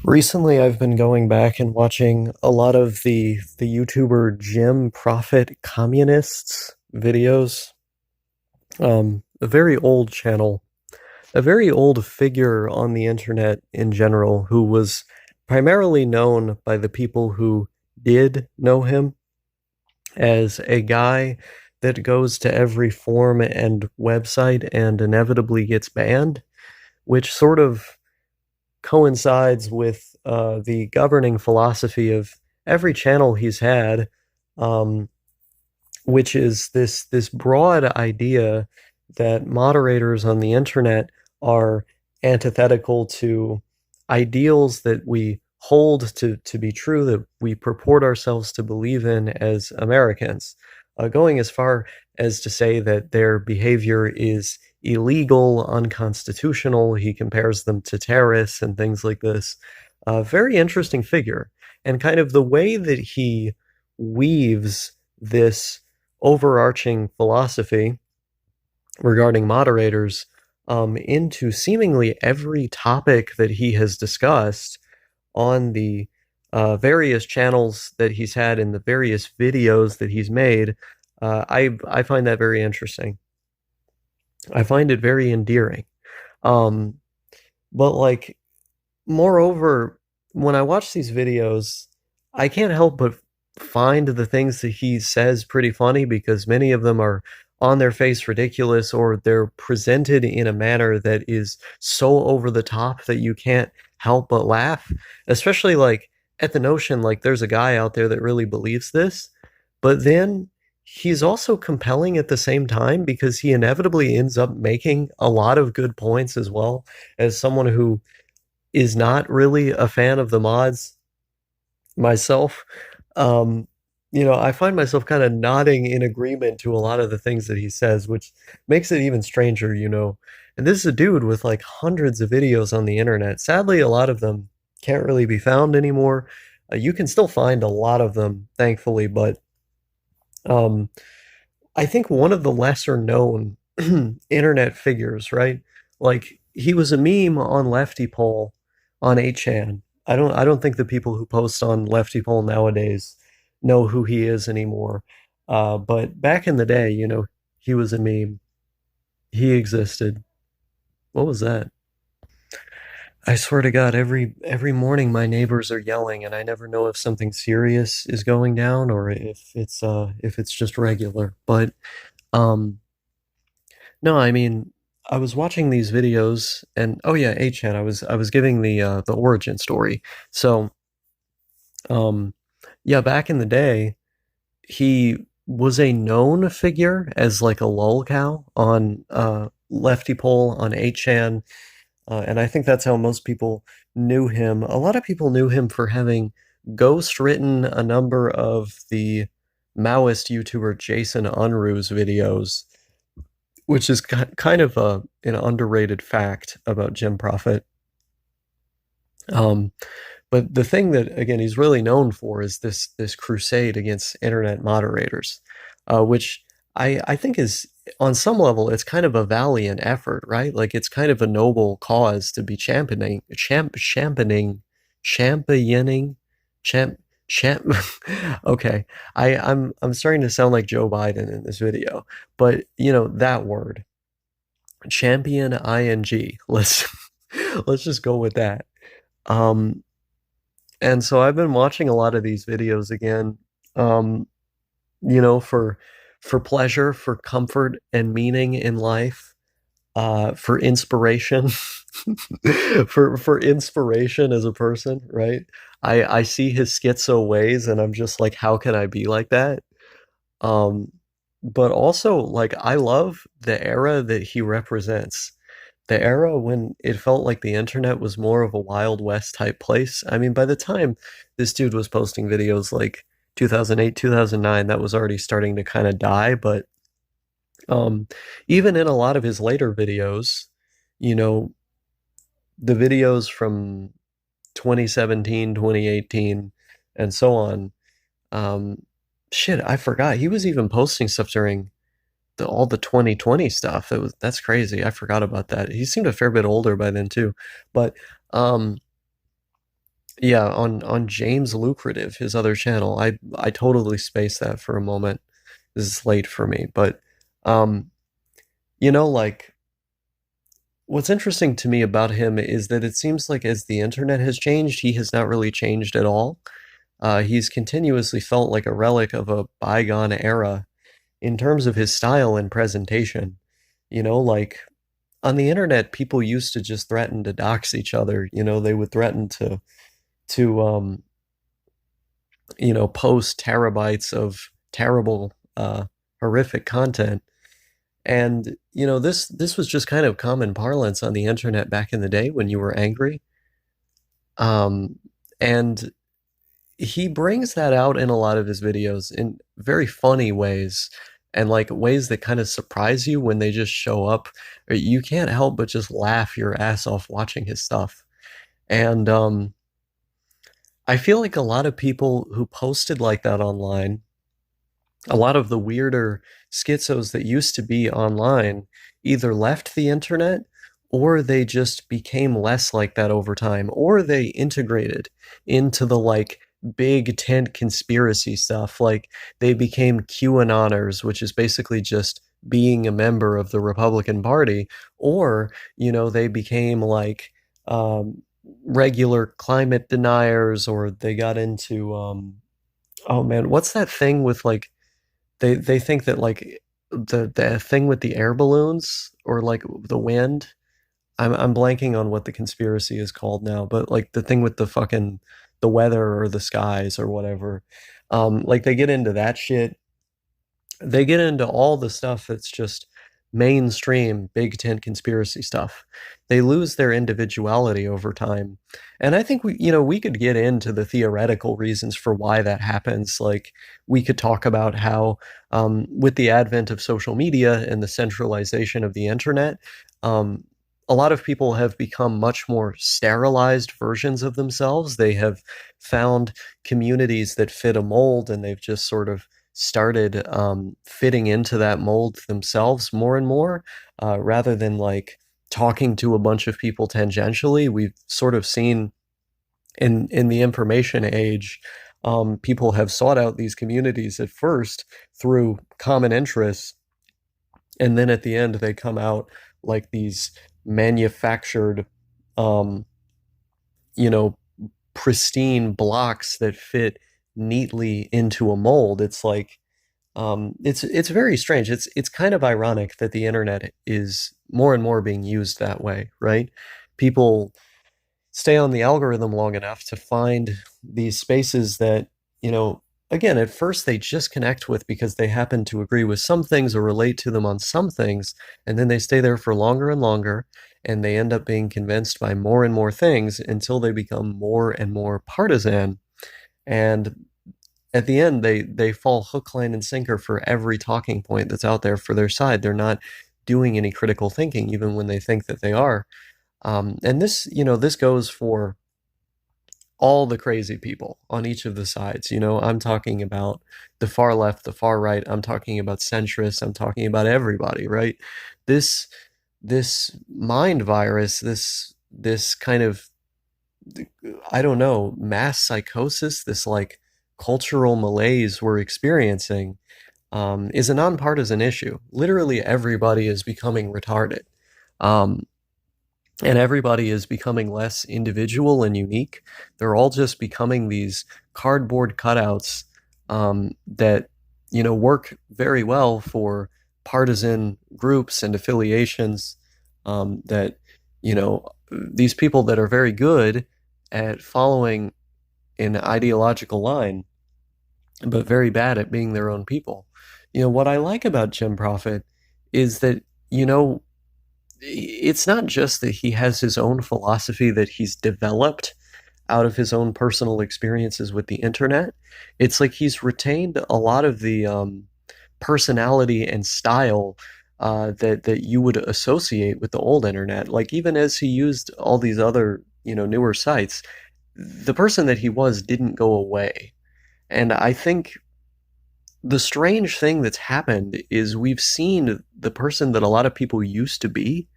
Recently, I've been going back and watching a lot of the YouTuber Jim Profit Communists videos. A very old channel, a very old figure on the internet in general, who was primarily known by the people who did know him as a guy that goes to every forum and website and inevitably gets banned, which sort of coincides with the governing philosophy of every channel he's had, um, which is this broad idea that moderators on the internet are antithetical to ideals that we hold to be true, that we purport ourselves to believe in as Americans, going as far as to say that their behavior is illegal, unconstitutional. He compares them to terrorists and things like this. A very interesting figure. And kind of the way that he weaves this overarching philosophy regarding moderators into seemingly every topic that he has discussed on the various channels that he's had in the various videos that he's made. I find that very interesting. I find it very endearing. Um, but like, moreover, when I watch these videos, I can't help but find the things that he says pretty funny because many of them are on their face ridiculous, or they're presented in a manner that is so over the top that you can't help but laugh. Especially like at the notion like there's a guy out there that really believes this, but then he's also compelling at the same time because he inevitably ends up making a lot of good points as well. As someone who is not really a fan of the mods myself, um, I find myself kind of nodding in agreement to a lot of the things that he says, which makes it even stranger. And this is a dude with like hundreds of videos on the internet. Sadly, a lot of them can't really be found anymore. You can still find a lot of them, thankfully, but um, I think one of the lesser known internet figures, right? Like he was a meme on Lefty Poll on 8chan. I don't think the people who post on Lefty Poll nowadays know who he is anymore. But back in the day, he was a meme. He existed. What was that? I swear to God, every morning my neighbors are yelling, and I never know if something serious is going down or if it's just regular. But um, no, I mean, I was watching these videos, and oh yeah, 8chan. I was giving the origin story. So, um, yeah, back in the day, he was a known figure as like a lolcow on Lefty Pole on 8chan, and I think that's how most people knew him. A lot of people knew him for having ghost written a number of the Maoist YouTuber Jason Unruh's videos, which is kind of an underrated fact about Jim Profit. Um, but the thing that again he's really known for is this crusade against internet moderators, which I think is on some level it's kind of a valiant effort, right? Like it's kind of a noble cause to be championing, champ champ. Okay, I'm starting to sound like Joe Biden in this video, but that word champion ing. Let's just go with that. Um, and so I've been watching a lot of these videos again, um, for pleasure, for comfort and meaning in life, for inspiration, for inspiration as a person, right? I see his schizo ways and I'm just like, how can I be like that? Um, but also like I love the era that he represents, the era when it felt like the internet was more of a Wild West type place. I mean, by the time this dude was posting videos like 2008, 2009, that was already starting to kind of die. But um, even in a lot of his later videos, you know, the videos from 2017, 2018, and so on, um, shit, I forgot. He was even posting stuff during all the 2020 stuff. That's crazy. I forgot about that. He seemed a fair bit older by then too. But um Yeah, on James Lucrative, his other channel. I totally spaced that for a moment. This is late for me, but um, like what's interesting to me about him is that it seems like as the internet has changed, he has not really changed at all. He's continuously felt like a relic of a bygone era in terms of his style and presentation. Like on the internet, people used to just threaten to dox each other. They would threaten to post terabytes of terrible, horrific content. And this was just kind of common parlance on the internet back in the day when you were angry. Um, and he brings that out in a lot of his videos in very funny ways and like ways that kind of surprise you when they just show up. You can't help but just laugh your ass off watching his stuff. And I feel like a lot of people who posted like that online, a lot of the weirder schizos that used to be online either left the internet or they just became less like that over time, or they integrated into the like big tent conspiracy stuff. Like they became QAnoners, which is basically just being a member of the Republican Party, or, they became like regular climate deniers, or they got into, oh man, what's that thing with like, they think that like the thing with the air balloons or like the wind. I'm blanking on what the conspiracy is called now, but like the thing with the weather or the skies or whatever. Like they get into that shit. They get into all the stuff that's just mainstream Big Tent conspiracy stuff. They lose their individuality over time. And I think we could get into the theoretical reasons for why that happens. Like we could talk about how, with the advent of social media and the centralization of the internet, um, a lot of people have become much more sterilized versions of themselves. They have found communities that fit a mold, and they've just sort of started fitting into that mold themselves more and more, rather than like talking to a bunch of people tangentially. We've sort of seen in the information age, people have sought out these communities at first through common interests, and then at the end they come out like these manufactured, um, you know, pristine blocks that fit neatly into a mold. It's like, it's very strange. It's kind of ironic that the internet is more and more being used that way, right? People stay on the algorithm long enough to find these spaces that, you know, again, at first they just connect with because they happen to agree with some things or relate to them on some things, and then they stay there for longer and longer, and they end up being convinced by more and more things until they become more and more partisan. And at the end, they fall hook, line, and sinker for every talking point that's out there for their side. They're not doing any critical thinking, even when they think that they are. And this goes for all the crazy people on each of the sides. I'm talking about the far left, the far right. I'm talking about centrists. I'm talking about everybody, right? This this mind virus, this kind of, I don't know, mass psychosis, this like cultural malaise we're experiencing, is a nonpartisan issue. Literally everybody is becoming retarded. Um, and everybody is becoming less individual and unique. They're all just becoming these cardboard cutouts, that work very well for partisan groups and affiliations. That these people that are very good at following an ideological line, but very bad at being their own people. What I like about Jim Profit is that you know it's not just that he has his own philosophy that he's developed out of his own personal experiences with the internet. It's like he's retained a lot of the, personality and style, that you would associate with the old internet. Like even as he used all these other newer sites, the person that he was didn't go away. And I think the strange thing that's happened is we've seen the person that a lot of people used to be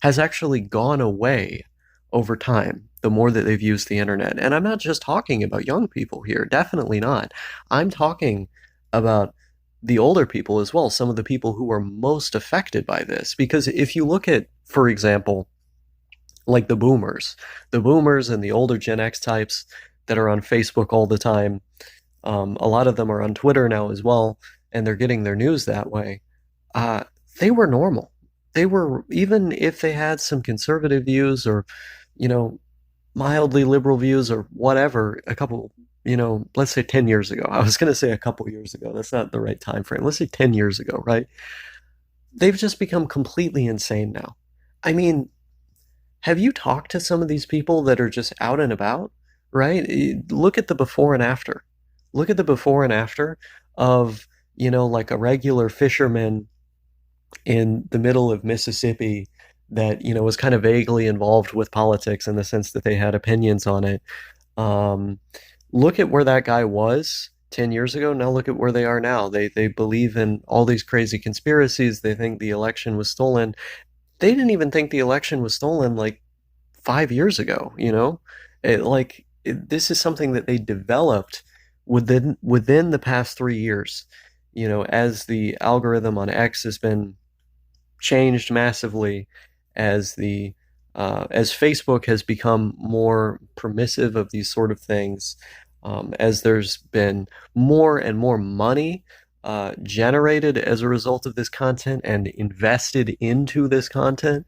has actually gone away over time, the more that they've used the internet. And I'm not just talking about young people here, definitely not. I'm talking about the older people as well, some of the people who are most affected by this. Because if you look at, for example, like the boomers and the older Gen X types that are on Facebook all the time, a lot of them are on Twitter now as well, and they're getting their news that way. Uh, they were normal. They were, even if they had some conservative views or, you know, mildly liberal views or whatever, a couple, let's say 10 years ago. I was going to say a couple years ago. That's not the right time frame. Let's say 10 years ago, right? They've just become completely insane now. I mean, have you talked to some of these people that are just out and about, right? Look at the before and after. Look at the before and after of, like a regular fisherman in the middle of Mississippi that, was kind of vaguely involved with politics in the sense that they had opinions on it. Um, Look at where that guy was 10 years ago. Now look at where they are now. They believe in all these crazy conspiracies. They think the election was stolen. They didn't even think the election was stolen like 5 years ago, this is something that they developed within the past 3 years, as the algorithm on X has been changed massively, as the as Facebook has become more permissive of these sort of things, as there's been more and more money generated as a result of this content and invested into this content,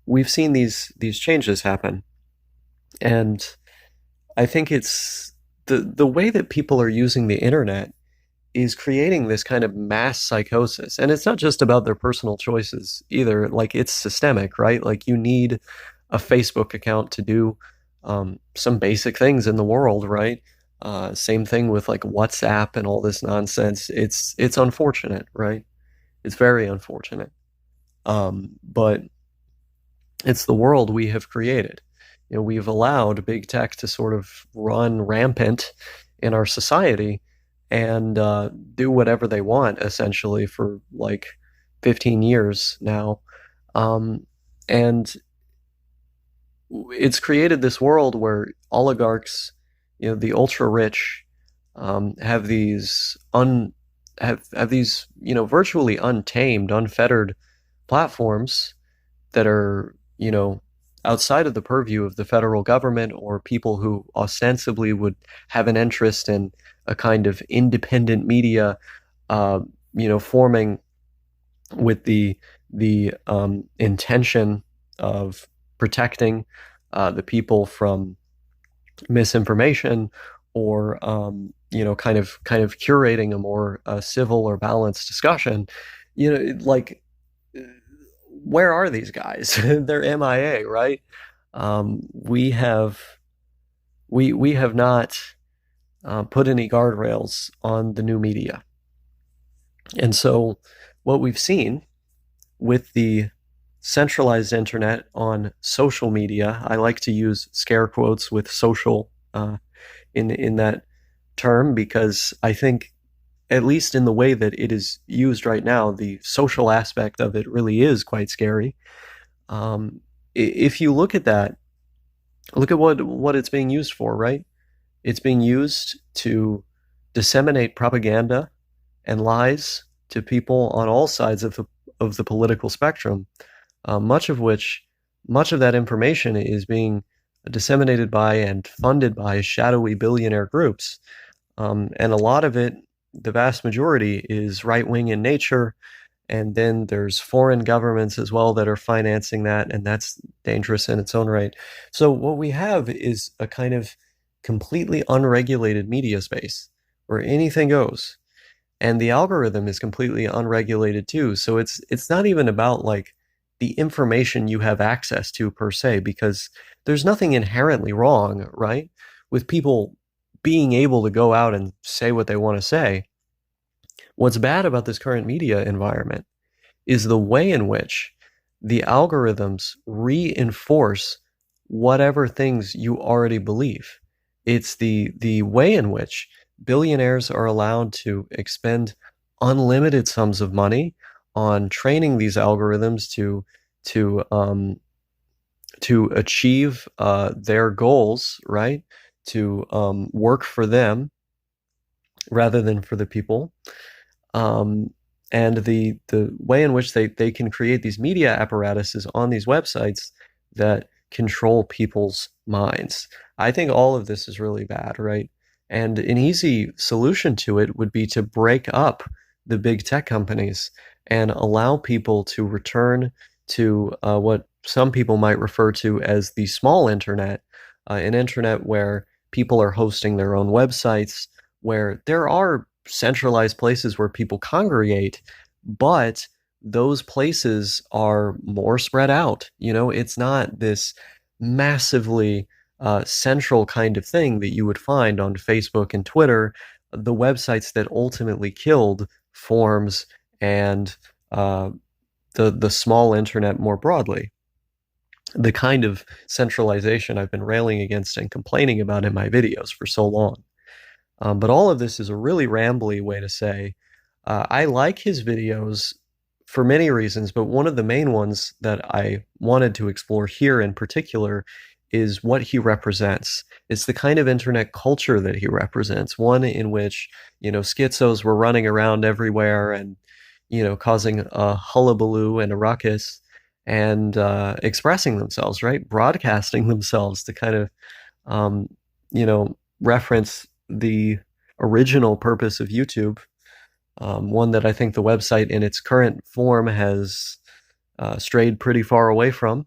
we've seen these changes happen. And I think it's the way that people are using the internet is creating this kind of mass psychosis. And it's not just about their personal choices either. Like, it's systemic, right? Like, you need a Facebook account to do some basic things in the world, right? Same thing with like WhatsApp and all this nonsense. It's unfortunate, right? It's very unfortunate. But it's the world we have created. We've allowed big tech to sort of run rampant in our society and do whatever they want, essentially, for like 15 years now. And it's created this world where oligarchs, the ultra rich, have these have these virtually untamed, unfettered platforms that are outside of the purview of the federal government or people who ostensibly would have an interest in a kind of independent media, forming with the intention of protecting the people from misinformation, or kind of curating a more civil or balanced discussion. Like, where are these guys? They're MIA, right? We have not put any guardrails on the new media. And so what we've seen with the centralized internet on social media, I like to use scare quotes with social in that term, because I think, at least in the way that it is used right now, the social aspect of it really is quite scary. If you look at that, look at what it's being used for, right? It's being used to disseminate propaganda and lies to people on all sides of the political spectrum. Much of that information is being disseminated by and funded by shadowy billionaire groups, and a lot of it, the vast majority, is right-wing in nature. And then there's foreign governments as well that are financing that, and that's dangerous in its own right. So what we have is a kind of completely unregulated media space where anything goes. And the algorithm is completely unregulated too. So it's not even about like the information you have access to per se, because there's nothing inherently wrong, right, with people being able to go out and say what they want to say. What's bad about this current media environment is the way in which the algorithms reinforce whatever things you already believe. It's the way in which billionaires are allowed to expend unlimited sums of money on training these algorithms to to achieve their goals, right? To work for them rather than for the people. Um, and the way in which they can create these media apparatuses on these websites that control people's minds. I think all of this is really bad, right? And an easy solution to it would be to break up the big tech companies and allow people to return to what some people might refer to as the small internet, an internet where people are hosting their own websites, where there are centralized places where people congregate, but those places are more spread out. You know, it's not this massively central kind of thing that you would find on Facebook and Twitter. The websites that ultimately killed forums and the small internet more broadly. The kind of centralization I've been railing against and complaining about in my videos for so long. But all of this is a really rambly way to say I like his videos for many reasons, but one of the main ones that I wanted to explore here in particular is what he represents. It's the kind of internet culture that he represents, one in which, you know, schizos were running around everywhere and, you know, causing a hullabaloo and a ruckus and expressing themselves, right? Broadcasting themselves to kind of, um, you know, reference the original purpose of YouTube, one that I think the website in its current form has strayed pretty far away from,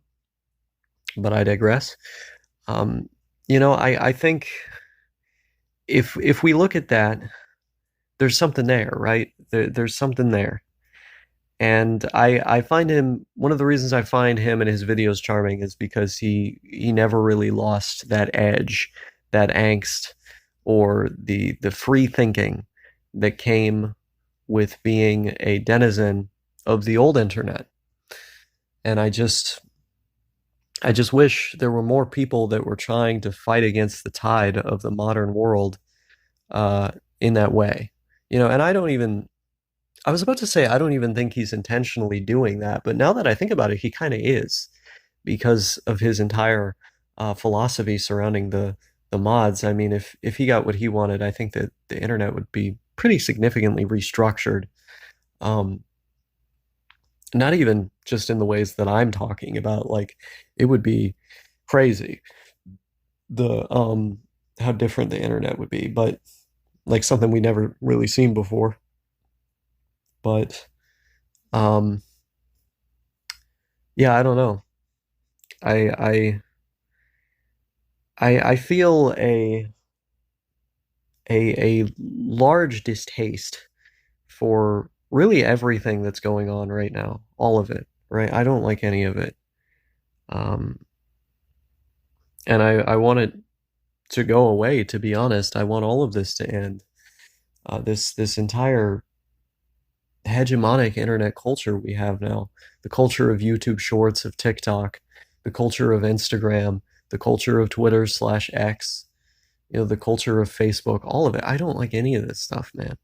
but I digress. Um, you know, I think if we look at that, there's something there, right? There's something there. And I find him one of the reasons I find him and his videos charming is because he never really lost that edge, that angst, or the free thinking that came with being a denizen of the old internet. And I just wish there were more people that were trying to fight against the tide of the modern world uh, in that way. You know, and I was about to say I don't even think he's intentionally doing that, but now that I think about it, he kind of is because of his entire philosophy surrounding the mods. I mean, if he got what he wanted, I think that the internet would be pretty significantly restructured. Um, Not even just in the ways that I'm talking about. Like, it would be crazy the how different the internet would be, but like something we never really seen before. But um, yeah, I don't know. I I I feel a large distaste for really everything that's going on right now, all of it, right? I don't like any of it. Um, and I want it to go away, to be honest. I want all of this to end. This entire hegemonic internet culture we have now, the culture of YouTube Shorts, of TikTok, the culture of Instagram, the culture of Twitter slash X, you know, the culture of Facebook, all of it. I don't like any of this stuff, man.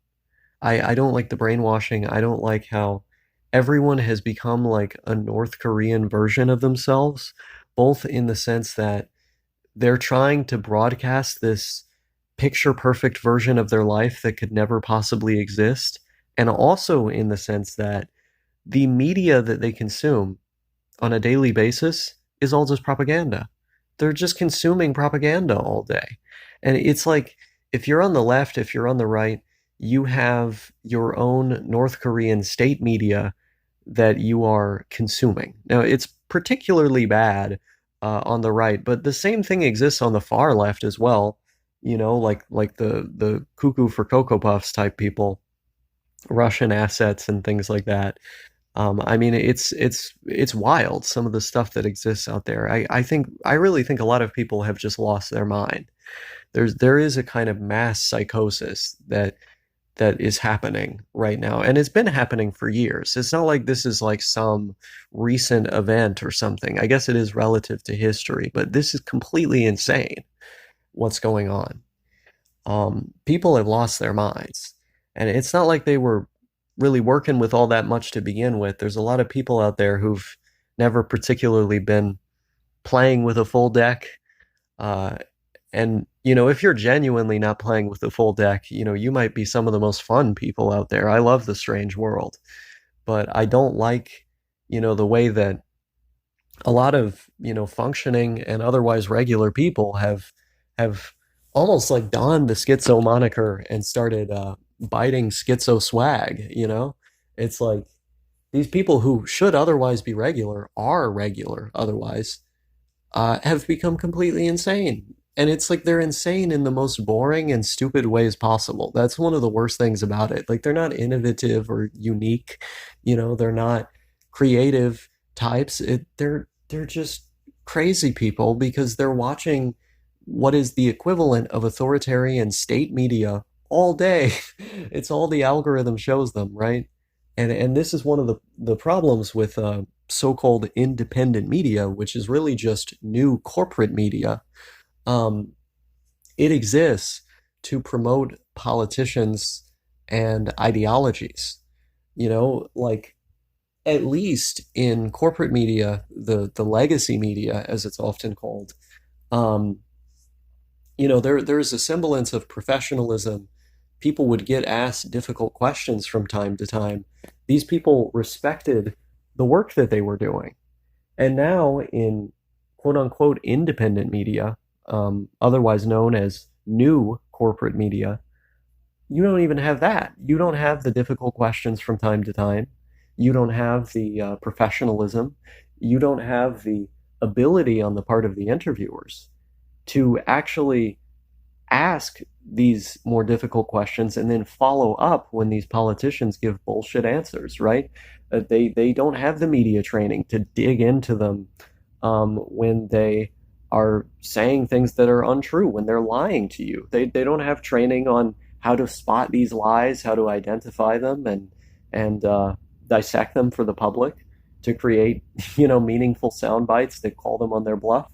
I don't like the brainwashing. I don't like how everyone has become like a North Korean version of themselves, both in the sense that they're trying to broadcast this picture perfect version of their life that could never possibly exist, and also in the sense that the media that they consume on a daily basis is all just propaganda. They're just consuming propaganda all day. And it's like if you're on the left, if you're on the right, you have your own North Korean state media that you are consuming. Now, it's particularly bad on the right, but the same thing exists on the far left as well. You know, like the cuckoo for Cocoa Puffs type people, Russian assets and things like that. I mean, it's wild some of the stuff that exists out there. I really think a lot of people have just lost their mind. There is a kind of mass psychosis that is happening right now, and it's been happening for years. It's not like this is like some recent event or something. I guess it is relative to history, but this is completely insane what's going on. People have lost their minds, and it's not like they were really working with all that much to begin with. There's a lot of people out there who've never particularly been playing with a full deck. Uh, and, if you're genuinely not playing with the full deck, you might be some of the most fun people out there. I love the strange world, but I don't like, the way that a lot of, functioning and otherwise regular people have almost like donned the schizo moniker and started biting schizo swag. It's like these people who should otherwise be regular are regular otherwise, have become completely insane. And it's like they're insane in the most boring and stupid ways possible. That's one of the worst things about it. Like they're not innovative or unique, they're not creative types. They're just crazy people because they're watching what is the equivalent of authoritarian state media all day. It's all the algorithm shows them, right? And this is one of the problems with so-called independent media, which is really just new corporate media. Um, it exists to promote politicians and ideologies. Like at least in corporate media, the legacy media, as it's often called, um, there's a semblance of professionalism. People would get asked difficult questions from time to time. These people respected the work that they were doing. And now in quote unquote independent media, otherwise known as new corporate media, you don't even have that. You don't have the difficult questions from time to time. You don't have the professionalism. You don't have the ability on the part of the interviewers to actually ask these more difficult questions and then follow up when these politicians give bullshit answers, right? They don't have the media training to dig into them when they are saying things that are untrue, when they're lying to you. They don't have training on how to spot these lies, how to identify them, and dissect them for the public to create meaningful sound bites that call them on their bluff.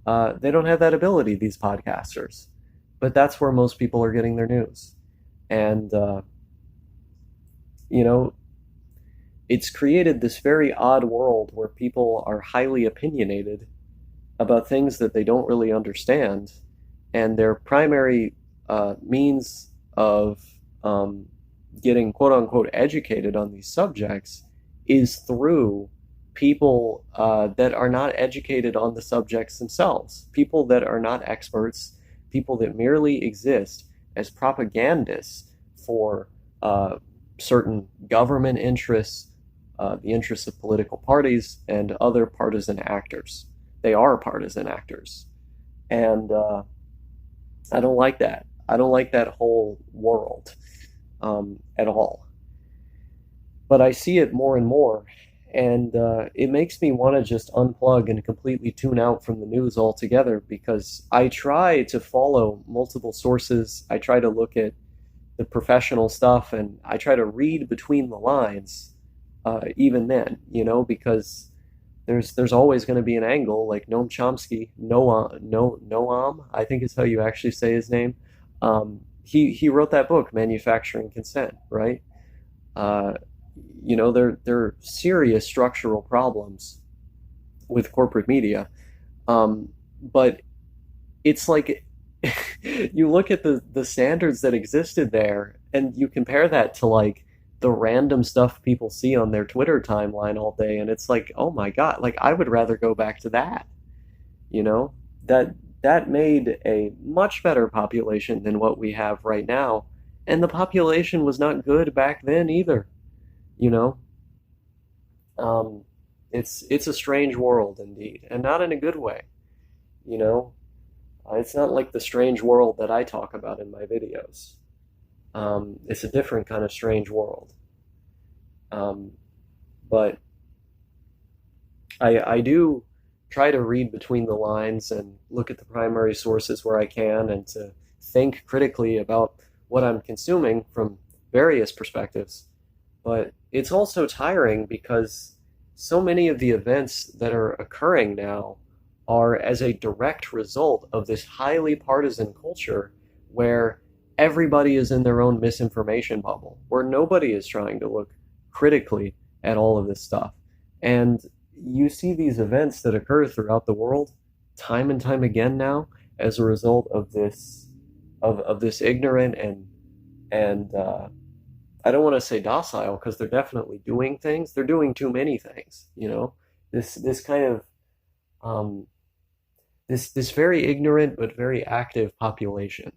They don't have that ability, these podcasters. But that's where most people are getting their news. And, you know, it's created this very odd world where people are highly opinionated about things that they don't really understand. And their primary means of getting quote unquote educated on these subjects is through people that are not educated on the subjects themselves, people that are not experts, people that merely exist as propagandists for certain government interests, the interests of political parties, and other partisan actors. They are partisan actors. And I don't like that. I don't like that whole world at all. But I see it more and more, and it makes me want to just unplug and completely tune out from the news altogether because I try to follow multiple sources. I try to look at the professional stuff and I try to read between the lines, even then, because there's always going to be an angle like Noam Chomsky, Noam, I think is how you actually say his name. He wrote that book, Manufacturing Consent, right? There are serious structural problems with corporate media. But it's like you look at the standards that existed there and you compare that to like the random stuff people see on their Twitter timeline all day, and it's like, oh my God, like I would rather go back to that. You know, that made a much better population than what we have right now. And the population was not good back then either. You know, um, it's a strange world indeed, and not in a good way. You know, it's not like the strange world that I talk about in my videos. It's a different kind of strange world. Um, but I do try to read between the lines and look at the primary sources where I can, and to think critically about what I'm consuming from various perspectives. But it's also tiring because so many of the events that are occurring now are as a direct result of this highly partisan culture where everybody is in their own misinformation bubble, where nobody is trying to look critically at all of this stuff. And you see these events that occur throughout the world time and time again now as a result of this ignorant and I don't want to say docile because they're definitely doing things. They're doing too many things, you know. This kind of um, this very ignorant but very active population.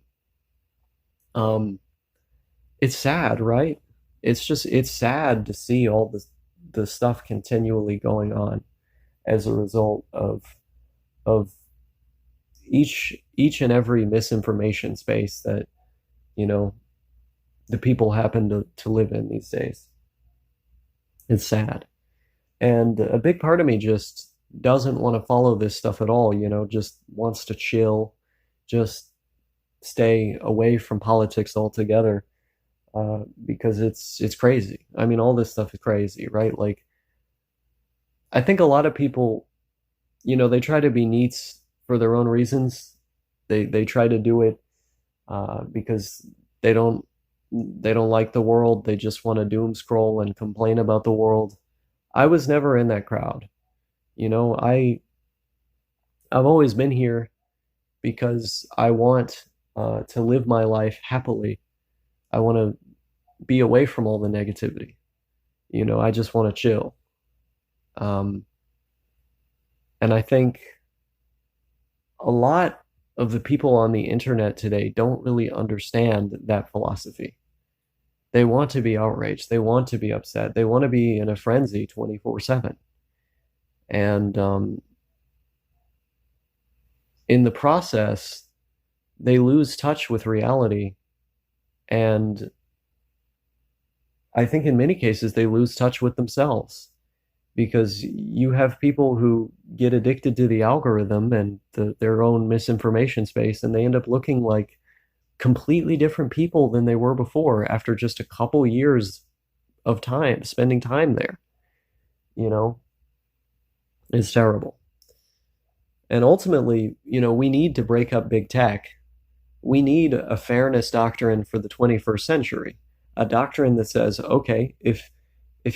Um, it's sad, right? It's sad to see all the stuff continually going on as a result of each and every misinformation space that, you know, the people happen to live in these days. It's sad. And a big part of me just doesn't want to follow this stuff at all, you know, just wants to chill, just stay away from politics altogether, because it's crazy. I mean, all this stuff is crazy, right? Like, I think a lot of people, you know, they try to be neats for their own reasons. They try to do it because they don't they don't like the world. They just want to doom scroll and complain about the world. I was never in that crowd. You know, I've always been here because I want to live my life happily. I want to be away from all the negativity. You know, I just want to chill. Um, and I think a lot of the people on the internet today don't really understand that philosophy. They want to be outraged. They want to be upset. They want to be in a frenzy 24/7. And in the process, they lose touch with reality. And I think in many cases, they lose touch with themselves because you have people who get addicted to the algorithm and their own misinformation space, and they end up looking like completely different people than they were before after just a couple years of time, spending time there. You know, it's terrible. And ultimately, you know, we need to break up big tech. We need a fairness doctrine for the 21st century, a doctrine that says, okay, if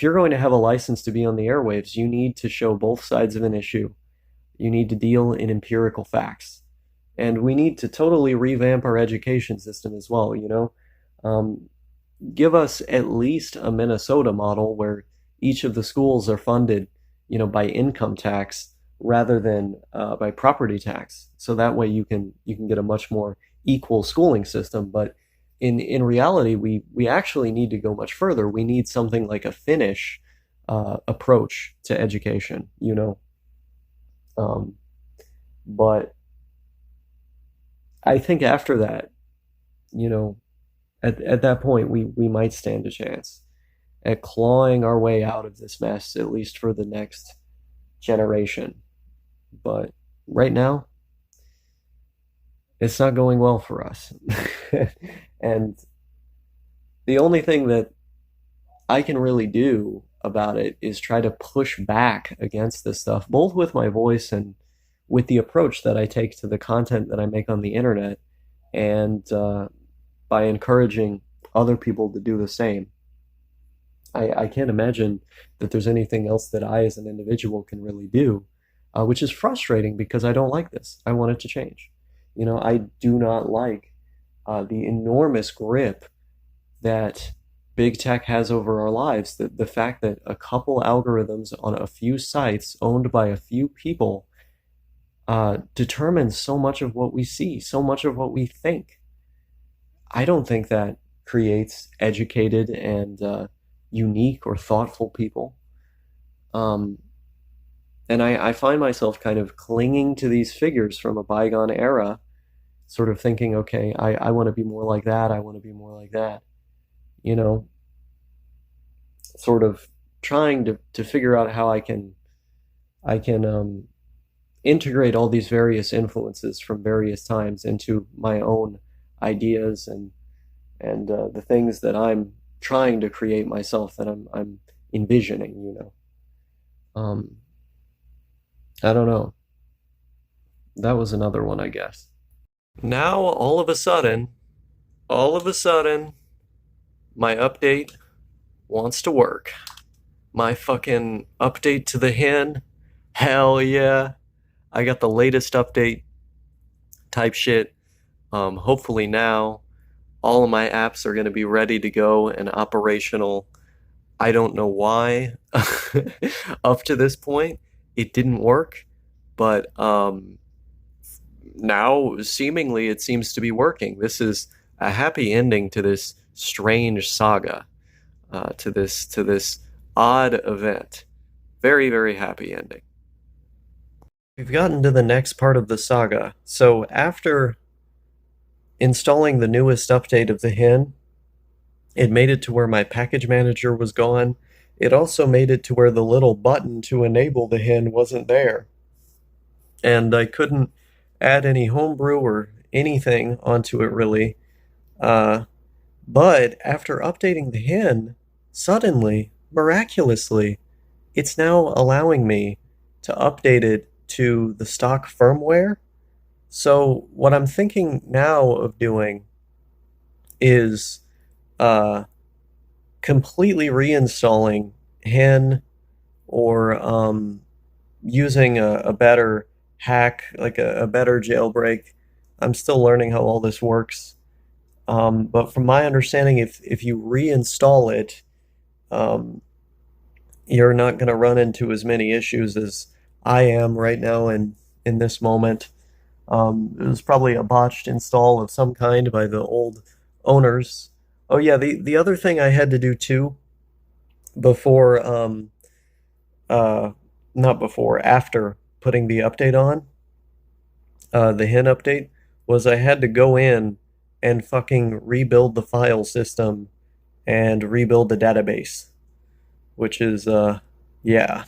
you're going to have a license to be on the airwaves, you need to show both sides of an issue. You need to deal in empirical facts. And we need to totally revamp our education system as well, you know. Give us at least a Minnesota model where each of the schools are funded, you know, by income tax rather than by property tax. So that way you can get a much more equal schooling system. But in reality, we actually need to go much further. We need something like a Finnish approach to education, you know. Um, but I think after that, you know, at that point, we might stand a chance at clawing our way out of this mess, at least for the next generation. But right now, it's not going well for us. And the only thing that I can really do about it is try to push back against this stuff, both with my voice and with the approach that I take to the content that I make on the internet, and by encouraging other people to do the same. I can't imagine that there's anything else that I, as an individual, can really do, which is frustrating because I don't like this. I want it to change. You know, I do not like the enormous grip that big tech has over our lives. The fact that a couple algorithms on a few sites owned by a few people determines so much of what we see, so much of what we think. I don't think that creates educated and unique or thoughtful people. Um, and I find myself kind of clinging to these figures from a bygone era, sort of thinking, okay, I want to be more like that. I want to be more like that. You know, sort of trying to figure out how I can integrate all these various influences from various times into my own ideas and the things that I'm trying to create myself, that I'm envisioning, you know. Um, I don't know. That was another one, I guess. Now, all of a sudden, my update wants to work. My fucking update to the hen Hell yeah. I got the latest update type shit. Hopefully now all of my apps are going to be ready to go and operational. I don't know why up to this point it didn't work, but now seemingly it seems to be working. This is a happy ending to this strange saga, to this odd event. Very, very happy ending. We've gotten to the next part of the saga. So after installing the newest update of the hen, it made it to where my package manager was gone. It also made it to where the little button to enable the hen wasn't there. And I couldn't add any homebrew or anything onto it really. Uh, but after updating the hen, suddenly, miraculously, it's now allowing me to update it to the stock firmware. So what I'm thinking now of doing is uh, completely reinstalling hen or using a better hack, like a better jailbreak. I'm still learning how all this works. But from my understanding, if you reinstall it, um, you're not going to run into as many issues as I am right now in this moment. It was probably a botched install of some kind by the old owners. Oh yeah, the other thing I had to do too before uh not before, after putting the update on, the hen update, was I had to go in and fucking rebuild the file system and rebuild the database, which is yeah.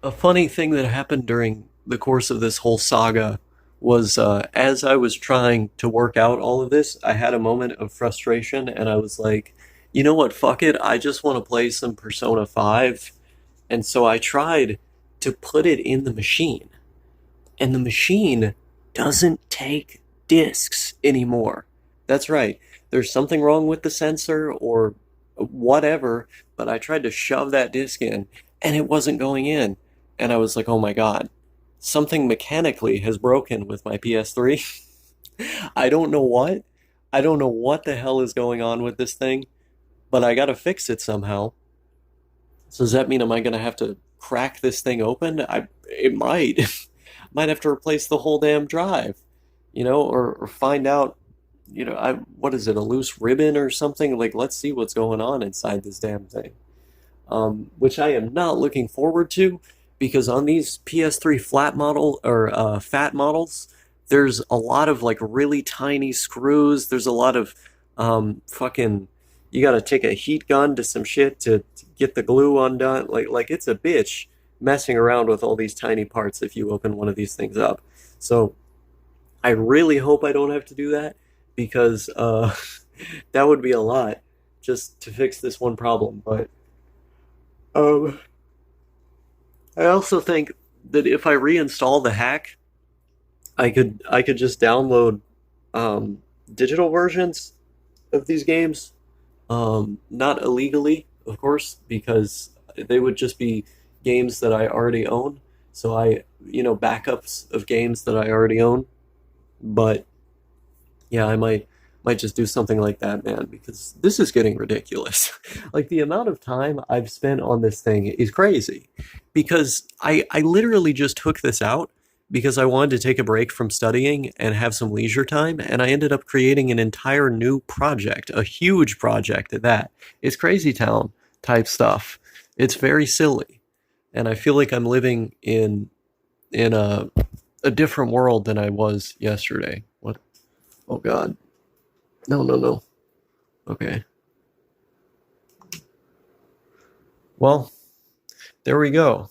A funny thing that happened during the course of this whole saga was as I was trying to work out all of this, I had a moment of frustration and I was like, you know what, fuck it, I just want to play some Persona 5. And so I tried to put it in the machine, and the machine doesn't take discs anymore. That's right. There's something wrong with the sensor or whatever, but I tried to shove that disc in and it wasn't going in. And I was like, oh my God, something mechanically has broken with my PS3. I don't know what. I don't know what the hell is going on with this thing, but I gotta fix it somehow. So does that mean am I gonna have to crack this thing open? It might. Might have to replace the whole damn drive, or find out, what is it, a loose ribbon or something? Like, let's see what's going on inside this damn thing. Which I am not looking forward to because on these PS3 flat model or fat models, there's a lot of like really tiny screws. There's a lot of fucking. You got to take a heat gun to some shit to get the glue undone. Like it's a bitch messing around with all these tiny parts if you open one of these things up. So I really hope I don't have to do that because that would be a lot just to fix this one problem. But um, I also think that if I reinstall the hack, I could just download um, digital versions of these games, not illegally, of course, because they would just be games that I already own. So backups of games that I already own. But yeah, I might just do something like that, man, because this is getting ridiculous. Like the amount of time I've spent on this thing is crazy. Because I literally just took this out because I wanted to take a break from studying and have some leisure time, and I ended up creating an entire new project, a huge project at that. It's crazy town type stuff. It's very silly. And I feel like I'm living in a different world than I was yesterday. What? Oh God. No, no, no. Okay. Well, there we go.